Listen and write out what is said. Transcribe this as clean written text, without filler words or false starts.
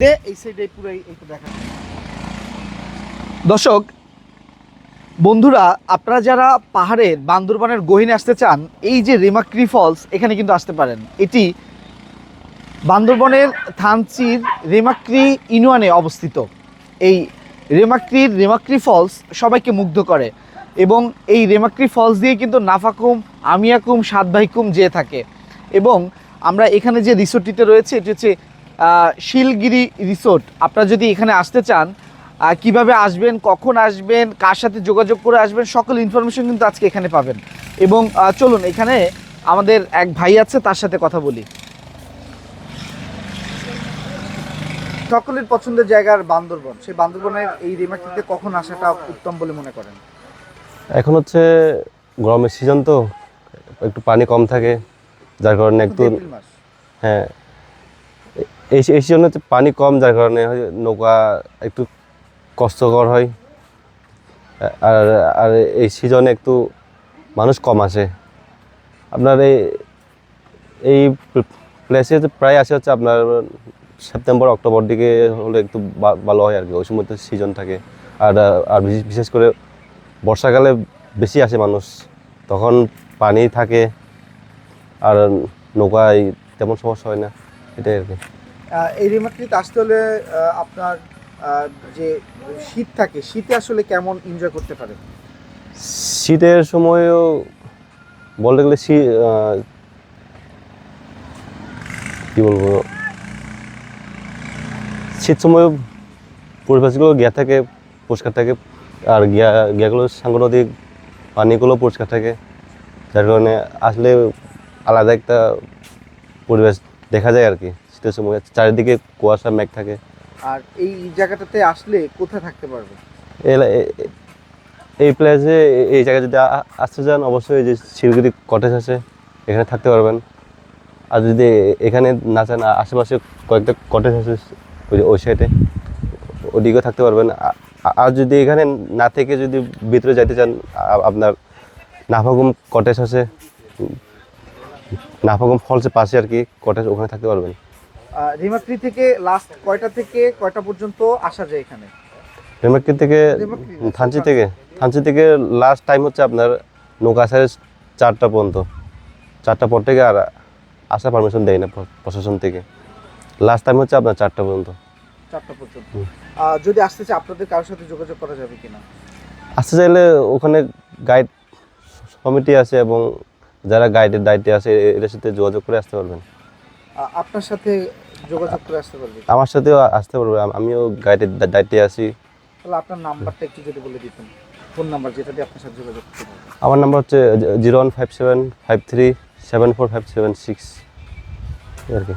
এই সাইডে পুরাই একটু দেখা। দর্শক বন্ধুরা, আপনারা যারা পাহাড়ের বান্দরবানের গহীনে আসতে চান, এই যে রেমাক্রি ফলস, এখানে কিন্তু আসতে পারেন। এটি বান্দরবনের থানচির রেমাক্রি ইউনিয়নে অবস্থিত। এই রেমাক্রি ফলস সবাইকে মুগ্ধ করে এবং এই রেমাক্রি ফলস দিয়ে কিন্তু নাফাকুম, আমিয়াকুম, সাতভাইকুম যেয়ে থাকে। এবং আমরা এখানে যে রিসোর্টটিতে রয়েছে এটি হচ্ছে শিলগিরি রিসোর্ট। আপনারা যদি এখানে আসতে চান, কিভাবে আসবেন, কখন আসবেন, কার সাথে যোগাযোগ করে আসবেন, সকল ইনফরমেশন কিন্তু আজকে এখানে পাবেন। এবং চলুন এখানে আমাদের এক ভাই আছে, তার সাথে কথা বলি। সকলের পছন্দের জায়গার বান্দরবন, সেই বান্দরবনের এই রেমাক্রিতে কখন আসাটা উত্তম বলে মনে করেন? এখন হচ্ছে গরমের সিজন, তো একটু পানি কম থাকে, যার কারণে একটু হ্যাঁ এই সিজনে হচ্ছে পানি কম, যার কারণে নৌকা একটু কষ্টকর হয়। আর আর এই সিজনে একটু মানুষ কম আসে। আপনার এই প্লেসে প্রায় আসে হচ্ছে আপনার সেপ্টেম্বর অক্টোবর দিকে হলে একটু ভালো হয় আর কি, ওই সময় তো সিজন থাকে। আর আর বিশেষ করে বর্ষাকালে বেশি আসে মানুষ, তখন পানি থাকে আর নৌকায় তেমন সমস্যা হয় না, এটাই আর কি। এই রেমাক্রিতে আসতে হলে আপনার যে শীত থাকে, শীতে আসলে কেমন এনজয় করতে পারে? শীতের সময়ও বলতে গেলে কি বলবো, শীত সময়ও পরিবেশগুলো গিয়া থাকে, পরিষ্কার থাকে। আর গিয়াগুলো সাংগঠনিক পানিগুলো পরিষ্কার থাকে, যার কারণে আসলে আলাদা একটা পরিবেশ দেখা যায় আর কি। শীতের সময় চারিদিকে কুয়াশা মেঘ থাকে। আর এই জায়গাটাতে আসলে কোথায় থাকতে পারবে? এই প্লেসে এই জায়গায় যদি আসতে চান, অবশ্যই যে শিলগিরি কটেজ আছে, এখানে থাকতে পারবেন। আর যদি এখানে না চান, আশেপাশে কয়েকটা কটেজ আছে ওই সাইডে, ওদিকেও থাকতে পারবেন। আর যদি এখানে না থেকে যদি ভিতরে যাইতে চান, আপনার নাফাকুম কটেজ আছে, নাফাকুম ফলসের পাশে আর কি কটেজ, ওখানে থাকতে পারবেন। রেমাক্রি থেকে লাস্ট কয়টা থেকে কয়টা পর্যন্ত আসা যায় এখানে? রেমাক্রি থেকে থানচি থেকে লাস্ট টাইম হচ্ছে আপনার নৌকা আসার 4টা পর্যন্ত। 4টা পর থেকে আর আসার পারমিশন দেয় না প্রশাসন থেকে। লাস্ট টাইম হচ্ছে আপনার 4টা পর্যন্ত। 4টা পর্যন্ত। যদি আসতে চাই, আপনাদের কারোর সাথে যোগাযোগ করা যাবে কিনা? আসতে চাইলে ওখানে গাইড কমিটি আছে এবং যারা গাইডের দায়িত্বে আছে, এদের সাথে যোগাযোগ করে আসতে পারবেন। আপনার সাথে যোগাযোগ করে আসতে পারবে? আমার সাথেও আসতে পারবে, আমিও গাইডের দায়িত্বে আছি। তাহলে আপনার নাম্বারটা একটু যদি বলে দিতেন, ফোন নাম্বার যেটা দিয়ে আপনার সাথে যোগাযোগ করতে পারবেন। আমার নাম্বার হচ্ছে 015753745776 আর কি।